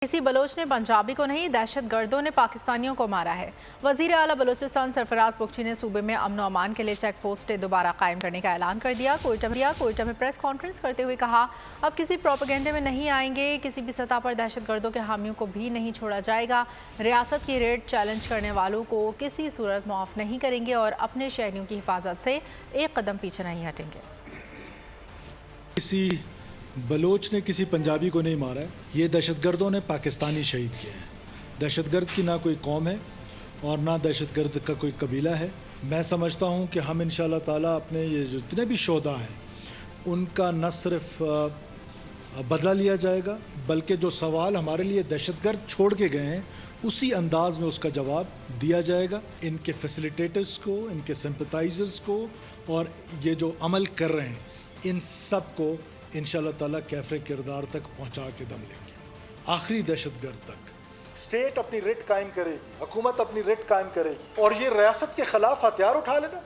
किसी बलोच ने पंजाबी को नहीं, दहशत गर्दों ने पाकिस्तानियों को मारा है। वजीर आला बलोचिस्तान सरफराज बुगची ने सूबे में अमन और अमान के लिए चेक पोस्टें दोबारा कायम करने का ऐलान कर दिया। कोयटा में प्रेस कॉन्फ्रेंस करते हुए कहा, अब किसी प्रोपेगेंडे में नहीं आएंगे, किसी भी सतह पर दहशत गर्दों के हामियों को भी नहीं छोड़ा जाएगा। रियासत की रेड चैलेंज करने वालों को किसी सूरत माफ नहीं करेंगे और अपने शहरियों की हिफाजत से एक कदम पीछे नहीं हटेंगे। किसी बलोच ने किसी पंजाबी को नहीं मारा है, ये दहशतगर्दों ने पाकिस्तानी शहीद किए हैं। दहशतगर्द की ना कोई कौम है और ना दहशतगर्द का कोई कबीला है। मैं समझता हूँ कि हम इंशाअल्लाह ताला अपने ये जितने भी शोधा हैं उनका न सिर्फ बदला लिया जाएगा, बल्कि जो सवाल हमारे लिए दहशतगर्द छोड़ के गए हैं उसी अंदाज में उसका जवाब दिया जाएगा। इनके फैसिलिटेटर्स को, इनके सिंपथाइजर्स को और ये जो अमल कर रहे हैं इन सब को इंशाअल्लाह ताला कैफ़े किरदार तक पहुंचा के दम लेंगे, आखिरी दहशतगर्द तक। स्टेट अपनी रिट कायम करेगी, हुकूमत अपनी रिट कायम करेगी और ये रियासत के खिलाफ हथियार उठा लेना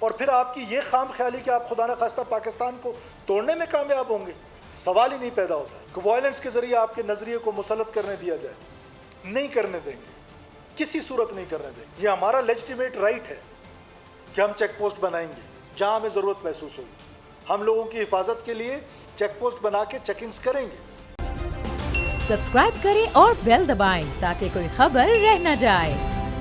और फिर आपकी ये खाम ख्याली कि आप खुदा न खास्ता पाकिस्तान को तोड़ने में कामयाब होंगे, सवाल ही नहीं पैदा होता है कि वायलेंस के ज़रिए आपके नज़रिए को मुसलत करने दिया जाए। नहीं करने देंगे, किसी सूरत नहीं करने देंगे। ये हमारा लेजिटिमेट राइट है कि हम चेक पोस्ट बनाएंगे जहाँ हमें ज़रूरत महसूस होगी। हम लोगों की हिफाजत के लिए चेक पोस्ट बना के चेकिंग्स करेंगे। सब्सक्राइब करें और बेल दबाएं ताकि कोई खबर रह न जाए।